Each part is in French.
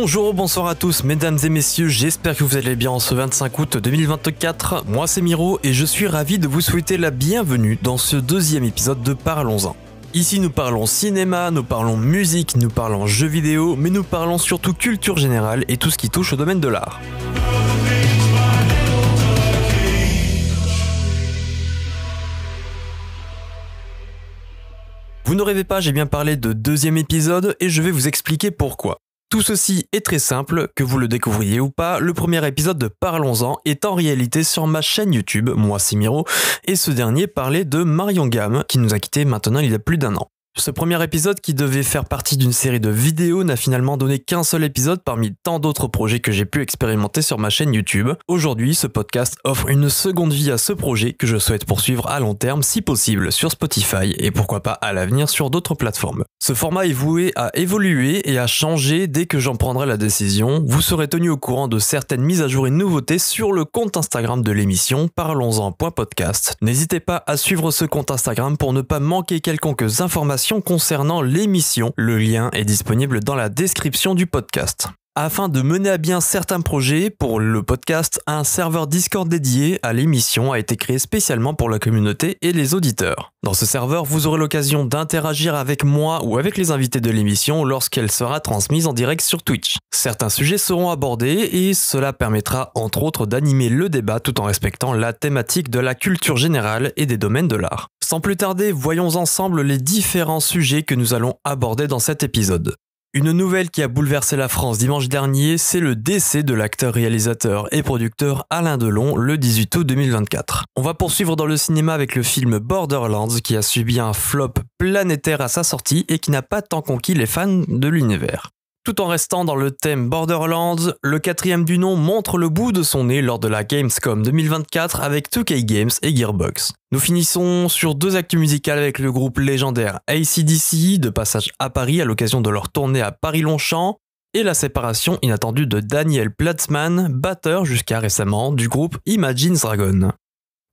Bonjour, bonsoir à tous mesdames et messieurs, j'espère que vous allez bien en ce 25 août 2024. Moi c'est Miro et je suis ravi de vous souhaiter la bienvenue dans ce deuxième épisode de Parlons-en. Ici nous parlons cinéma, nous parlons musique, nous parlons jeux vidéo, mais nous parlons surtout culture générale et tout ce qui touche au domaine de l'art. Vous ne rêvez pas, j'ai bien parlé de deuxième épisode et je vais vous expliquer pourquoi. Tout ceci est très simple, que vous le découvriez ou pas, le premier épisode de Parlons-en est en réalité sur ma chaîne YouTube, moi c'est Miro, et ce dernier parlait de Marion Gamme, qui nous a quittés maintenant il y a plus d'1 an. Ce premier épisode qui devait faire partie d'une série de vidéos n'a finalement donné qu'un seul épisode parmi tant d'autres projets que j'ai pu expérimenter sur ma chaîne YouTube. Aujourd'hui, ce podcast offre une seconde vie à ce projet que je souhaite poursuivre à long terme si possible sur Spotify et pourquoi pas à l'avenir sur d'autres plateformes. Ce format est voué à évoluer et à changer dès que j'en prendrai la décision. Vous serez tenu au courant de certaines mises à jour et nouveautés sur le compte Instagram de l'émission parlons-en.podcast. N'hésitez pas à suivre ce compte Instagram pour ne pas manquer quelconques informations concernant l'émission. Le lien est disponible dans la description du podcast. Afin de mener à bien certains projets pour le podcast, un serveur Discord dédié à l'émission a été créé spécialement pour la communauté et les auditeurs. Dans ce serveur, vous aurez l'occasion d'interagir avec moi ou avec les invités de l'émission lorsqu'elle sera transmise en direct sur Twitch. Certains sujets seront abordés et cela permettra entre autres d'animer le débat tout en respectant la thématique de la culture générale et des domaines de l'art. Sans plus tarder, voyons ensemble les différents sujets que nous allons aborder dans cet épisode. Une nouvelle qui a bouleversé la France dimanche dernier, c'est le décès de l'acteur, réalisateur et producteur Alain Delon le 18 août 2024. On va poursuivre dans le cinéma avec le film Borderlands qui a subi un flop planétaire à sa sortie et qui n'a pas tant conquis les fans de l'univers. Tout en restant dans le thème Borderlands, le quatrième du nom montre le bout de son nez lors de la Gamescom 2024 avec 2K Games et Gearbox. Nous finissons sur deux actus musicales avec le groupe légendaire AC/DC, de passage à Paris à l'occasion de leur tournée à Paris-Longchamp, et la séparation inattendue de Daniel Platzman, batteur jusqu'à récemment du groupe Imagine Dragons.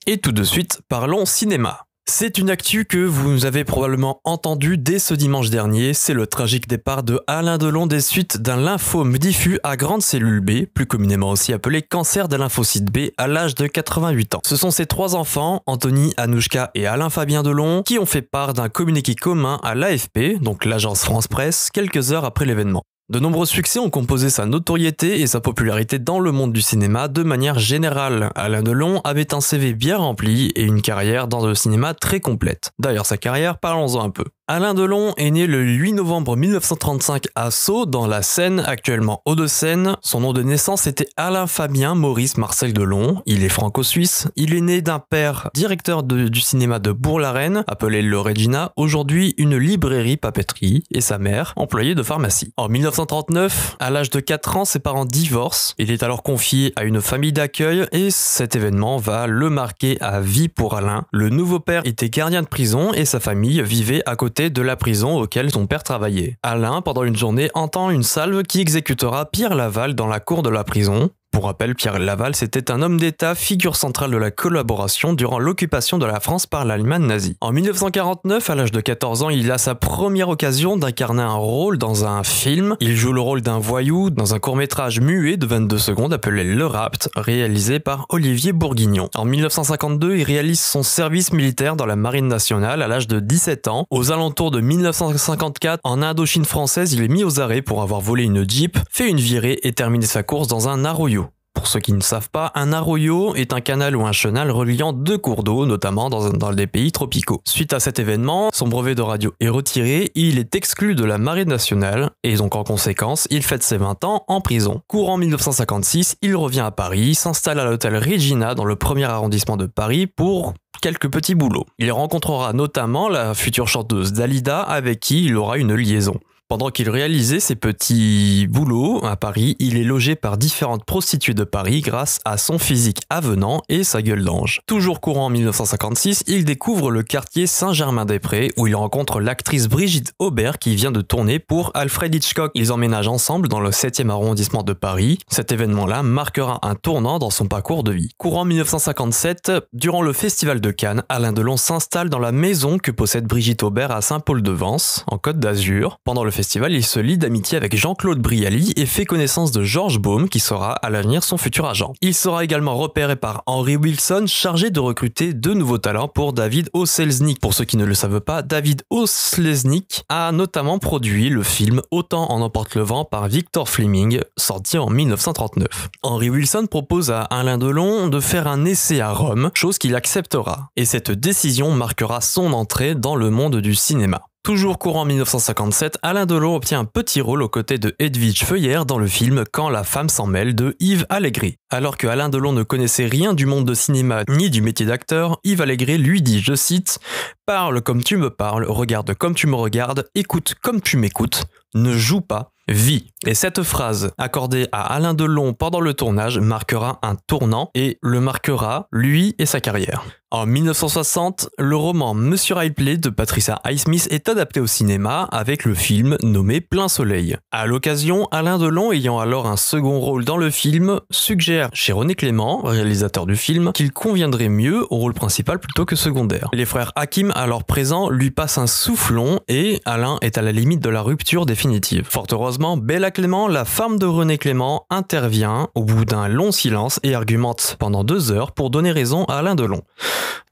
Et tout de suite, parlons cinéma. C'est une actu que vous avez probablement entendu dès ce dimanche dernier, c'est le tragique départ de Alain Delon des suites d'un lymphome diffus à grande cellule B, plus communément aussi appelé cancer de lymphocyte B, à l'âge de 88 ans. Ce sont ses 3 enfants, Anthony, Anouchka et Alain Fabien Delon, qui ont fait part d'un communiqué commun à l'AFP, donc l'agence France Presse, quelques heures après l'événement. De nombreux succès ont composé sa notoriété et sa popularité dans le monde du cinéma de manière générale. Alain Delon avait un CV bien rempli et une carrière dans le cinéma très complète. D'ailleurs sa carrière, parlons-en un peu. Alain Delon est né le 8 novembre 1935 à Sceaux, dans la Seine, actuellement Hauts-de-Seine. Son nom de naissance était Alain Fabien Maurice Marcel Delon. Il est franco-suisse. Il est né d'un père directeur du cinéma de Bourg-la-Reine, appelé le Regina, aujourd'hui une librairie-papeterie, et sa mère, employée de pharmacie. En 1939, à l'âge de 4 ans, ses parents divorcent. Il est alors confié à une famille d'accueil et cet événement va le marquer à vie pour Alain. Le nouveau père était gardien de prison et sa famille vivait à côté de la prison auquel son père travaillait. Alain, pendant une journée, entend une salve qui exécutera Pierre Laval dans la cour de la prison. Pour rappel, Pierre Laval, c'était un homme d'État, figure centrale de la collaboration durant l'occupation de la France par l'Allemagne nazie. En 1949, à l'âge de 14 ans, il a sa première occasion d'incarner un rôle dans un film. Il joue le rôle d'un voyou dans un court-métrage muet de 22 secondes appelé Le Rapt, réalisé par Olivier Bourguignon. En 1952, il réalise son service militaire dans la Marine nationale à l'âge de 17 ans. Aux alentours de 1954, en Indochine française, il est mis aux arrêts pour avoir volé une Jeep, fait une virée et terminé sa course dans un arroyo. Pour ceux qui ne savent pas, un arroyo est un canal ou un chenal reliant 2 cours d'eau, notamment dans des pays tropicaux. Suite à cet événement, son brevet de radio est retiré, il est exclu de la Marine nationale, et donc en conséquence, il fête ses 20 ans en prison. Courant 1956, il revient à Paris, s'installe à l'hôtel Regina dans le 1er arrondissement de Paris pour quelques petits boulots. Il rencontrera notamment la future chanteuse Dalida avec qui il aura une liaison. Pendant qu'il réalisait ses petits boulots à Paris, il est logé par différentes prostituées de Paris grâce à son physique avenant et sa gueule d'ange. Toujours courant en 1956, il découvre le quartier Saint-Germain-des-Prés où il rencontre l'actrice Brigitte Aubert qui vient de tourner pour Alfred Hitchcock. Ils emménagent ensemble dans le 7e arrondissement de Paris. Cet événement-là marquera un tournant dans son parcours de vie. Courant 1957, durant le Festival de Cannes, Alain Delon s'installe dans la maison que possède Brigitte Aubert à Saint-Paul-de-Vence, en Côte d'Azur. Pendant le festival, il se lie d'amitié avec Jean-Claude Brialy et fait connaissance de Georges Baume qui sera à l'avenir son futur agent. Il sera également repéré par Henry Wilson, chargé de recruter de nouveaux talents pour David O. Selznick. Pour ceux qui ne le savent pas, David O. Selznick a notamment produit le film Autant en emporte le vent par Victor Fleming, sorti en 1939. Henry Wilson propose à Alain Delon de faire un essai à Rome, chose qu'il acceptera. Et cette décision marquera son entrée dans le monde du cinéma. Toujours courant 1957, Alain Delon obtient un petit rôle aux côtés de Edwige Feuillère dans le film Quand la femme s'en mêle de Yves Allégret. Alors que Alain Delon ne connaissait rien du monde de cinéma ni du métier d'acteur, Yves Allégret lui dit, je cite, « Parle comme tu me parles, regarde comme tu me regardes, écoute comme tu m'écoutes, ne joue pas, vis ». Et cette phrase accordée à Alain Delon pendant le tournage marquera un tournant et le marquera, lui et sa carrière. En 1960, le roman Monsieur Ripley de Patricia Highsmith est adapté au cinéma avec le film nommé Plein Soleil. À l'occasion, Alain Delon, ayant alors un second rôle dans le film, suggère chez René Clément, réalisateur du film, qu'il conviendrait mieux au rôle principal plutôt que secondaire. Les frères Hakim, alors présents, lui passent un soufflon et Alain est à la limite de la rupture définitive. Fort heureusement, Bella Clément, la femme de René Clément, intervient au bout d'un long silence et argumente pendant 2 heures pour donner raison à Alain Delon.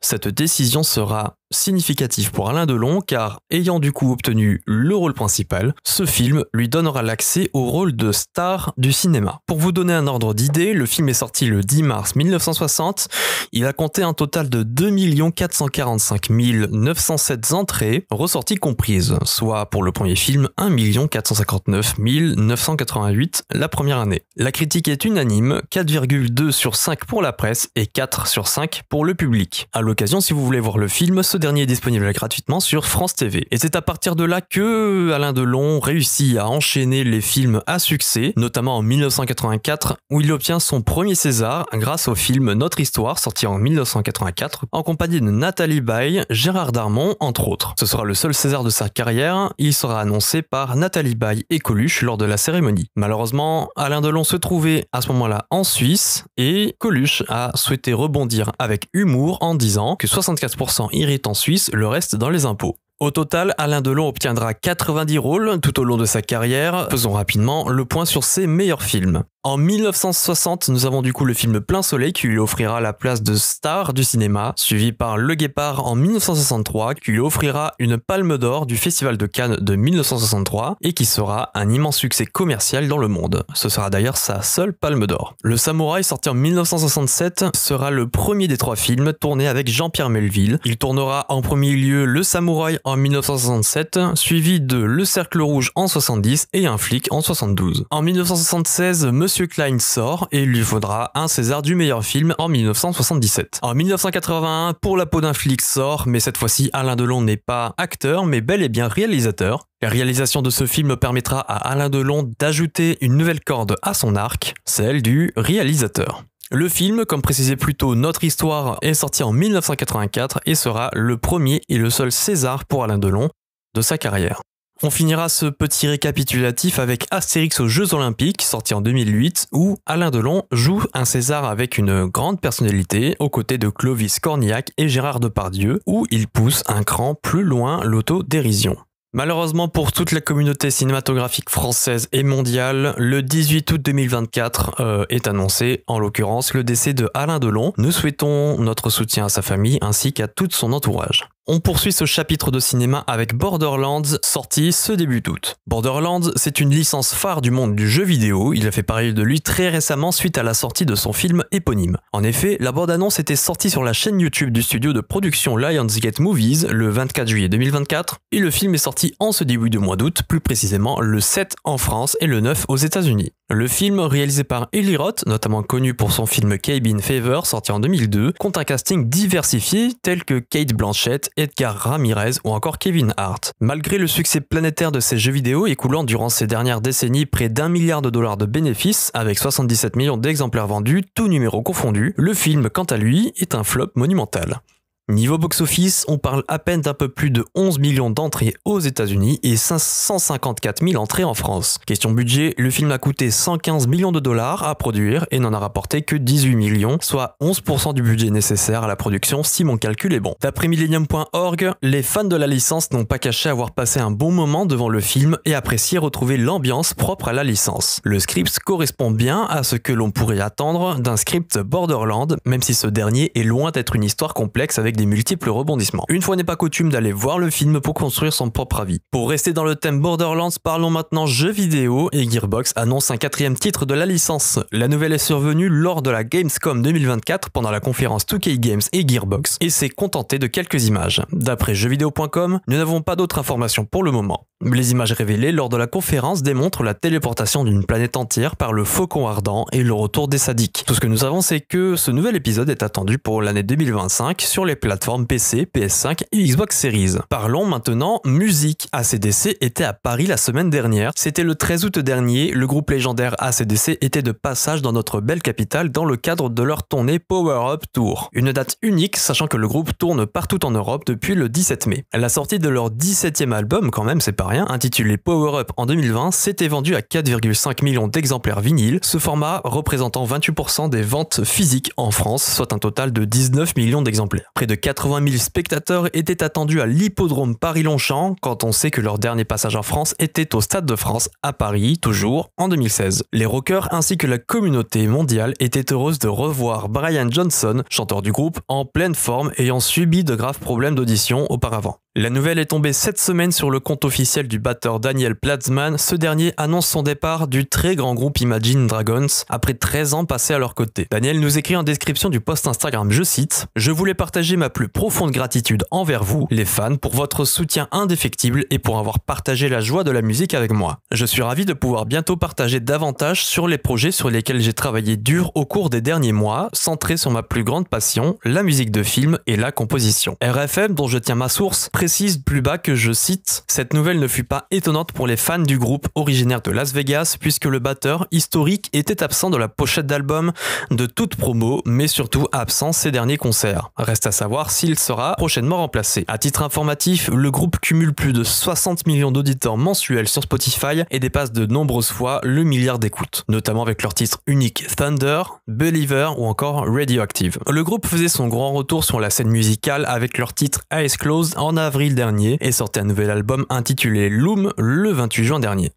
Cette décision sera significative pour Alain Delon car, ayant du coup obtenu le rôle principal, ce film lui donnera l'accès au rôle de star du cinéma. Pour vous donner un ordre d'idée, le film est sorti le 10 mars 1960, il a compté un total de 2 445 907 entrées, ressorties comprises, soit pour le premier film 1 459 988 la première année. La critique est unanime, 4,2 sur 5 pour la presse et 4 sur 5 pour le public. À l'occasion, si vous voulez voir le film, ce dernier est disponible gratuitement sur France TV. Et c'est à partir de là que Alain Delon réussit à enchaîner les films à succès, notamment en 1984 où il obtient son premier César grâce au film Notre Histoire sorti en 1984 en compagnie de Nathalie Baye, Gérard Darmon entre autres. Ce sera le seul César de sa carrière, il sera annoncé par Nathalie Baye et Coluche lors de la cérémonie. Malheureusement, Alain Delon se trouvait à ce moment-là en Suisse et Coluche a souhaité rebondir avec humour en disant que 64% iraient en Suisse, le reste dans les impôts. Au total, Alain Delon obtiendra 90 rôles tout au long de sa carrière. Faisons rapidement le point sur ses meilleurs films. En 1960, nous avons du coup le film Plein Soleil qui lui offrira la place de star du cinéma, suivi par Le Guépard en 1963 qui lui offrira une palme d'or du Festival de Cannes de 1963 et qui sera un immense succès commercial dans le monde. Ce sera d'ailleurs sa seule palme d'or. Le Samouraï, sorti en 1967, sera le premier des 3 films tournés avec Jean-Pierre Melville. Il tournera en premier lieu Le Samouraï en 1967, suivi de Le Cercle Rouge en 70 et Un flic en 72. En 1976, Monsieur Klein sort et il lui faudra un César du meilleur film en 1977. En 1981, Pour la peau d'un flic sort, mais cette fois-ci Alain Delon n'est pas acteur mais bel et bien réalisateur. La réalisation de ce film permettra à Alain Delon d'ajouter une nouvelle corde à son arc, celle du réalisateur. Le film, comme précisé plus tôt, Notre Histoire, est sorti en 1984 et sera le premier et le seul César pour Alain Delon de sa carrière. On finira ce petit récapitulatif avec Astérix aux Jeux Olympiques, sorti en 2008, où Alain Delon joue un César avec une grande personnalité, aux côtés de Clovis Cornillac et Gérard Depardieu, où il pousse un cran plus loin l'autodérision. Malheureusement pour toute la communauté cinématographique française et mondiale, le 18 août 2024 est annoncé, en l'occurrence, le décès de Alain Delon. Nous souhaitons notre soutien à sa famille ainsi qu'à tout son entourage. On poursuit ce chapitre de cinéma avec Borderlands, sorti ce début d'août. Borderlands, c'est une licence phare du monde du jeu vidéo, il a fait parler de lui très récemment suite à la sortie de son film éponyme. En effet, la bande-annonce était sortie sur la chaîne YouTube du studio de production Lionsgate Movies le 24 juillet 2024, et le film est sorti en ce début de mois d'août, plus précisément le 7 en France et le 9 aux États-Unis. Le film, réalisé par Eli Roth, notamment connu pour son film Cabin Fever, sorti en 2002, compte un casting diversifié tel que Cate Blanchett, Edgar Ramirez ou encore Kevin Hart. Malgré le succès planétaire de ces jeux vidéo écoulant durant ces dernières décennies près d'$1 milliard de bénéfices, avec 77 millions d'exemplaires vendus, tous numéros confondus, le film, quant à lui, est un flop monumental. Niveau box-office, on parle à peine d'un peu plus de 11 millions d'entrées aux États-Unis et 554 000 entrées en France. Question budget, le film a coûté 115 millions de dollars à produire et n'en a rapporté que 18 millions, soit 11% du budget nécessaire à la production si mon calcul est bon. D'après Millennium.org, les fans de la licence n'ont pas caché avoir passé un bon moment devant le film et apprécié retrouver l'ambiance propre à la licence. Le script correspond bien à ce que l'on pourrait attendre d'un script Borderlands, même si ce dernier est loin d'être une histoire complexe avec des multiples rebondissements. Une fois n'est pas coutume d'aller voir le film pour construire son propre avis. Pour rester dans le thème Borderlands, parlons maintenant jeux vidéo et Gearbox annonce un 4e titre de la licence. La nouvelle est survenue lors de la Gamescom 2024 pendant la conférence 2K Games et Gearbox et s'est contentée de quelques images. D'après jeuxvideo.com, nous n'avons pas d'autres informations pour le moment. Les images révélées lors de la conférence démontrent la téléportation d'une planète entière par le Faucon Ardent et le retour des sadiques. Tout ce que nous savons, c'est que ce nouvel épisode est attendu pour l'année 2025 sur les plateformes PC, PS5 et Xbox Series. Parlons maintenant musique. AC/DC était à Paris la semaine dernière. C'était le 13 août dernier. Le groupe légendaire AC/DC était de passage dans notre belle capitale dans le cadre de leur tournée Power Up Tour. Une date unique, sachant que le groupe tourne partout en Europe depuis le 17 mai. La sortie de leur 17e album, quand même, c'est pas rien, intitulé Power Up en 2020, s'était vendu à 4,5 millions d'exemplaires vinyles, ce format représentant 28% des ventes physiques en France, soit un total de 19 millions d'exemplaires. Près de 80 000 spectateurs étaient attendus à l'hippodrome Paris-Longchamp, quand on sait que leur dernier passage en France était au Stade de France, à Paris, toujours en 2016. Les rockers ainsi que la communauté mondiale étaient heureuses de revoir Brian Johnson, chanteur du groupe, en pleine forme ayant subi de graves problèmes d'audition auparavant. La nouvelle est tombée cette semaine sur le compte officiel du batteur Daniel Platzman. Ce dernier annonce son départ du très grand groupe Imagine Dragons après 13 ans passés à leur côté. Daniel nous écrit en description du post Instagram, je cite « Je voulais partager ma plus profonde gratitude envers vous, les fans, pour votre soutien indéfectible et pour avoir partagé la joie de la musique avec moi. Je suis ravi de pouvoir bientôt partager davantage sur les projets sur lesquels j'ai travaillé dur au cours des derniers mois, centrés sur ma plus grande passion, la musique de film et la composition. » RFM, dont je tiens ma source, précise plus bas que, je cite, « Cette nouvelle ne fut pas étonnante pour les fans du groupe originaire de Las Vegas puisque le batteur historique était absent de la pochette d'album, de toute promo, mais surtout absent ces derniers concerts. Reste à savoir s'il sera prochainement remplacé. À titre informatif, le groupe cumule plus de 60 millions d'auditeurs mensuels sur Spotify et dépasse de nombreuses fois le milliard d'écoutes, notamment avec leur titre unique Thunder, Believer ou encore Radioactive. Le groupe faisait son grand retour sur la scène musicale avec leur titre Eyes Closed en avril dernier et sortait un nouvel album intitulé Loom le 28 juin dernier.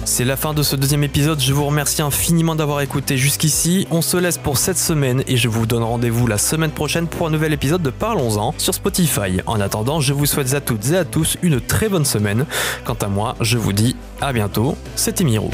C'est la fin de ce deuxième épisode, je vous remercie infiniment d'avoir écouté jusqu'ici, on se laisse pour cette semaine et je vous donne rendez-vous la semaine prochaine pour un nouvel épisode de Parlons-en sur Spotify. En attendant, je vous souhaite à toutes et à tous une très bonne semaine. Quant à moi, je vous dis à bientôt, c'était Miro.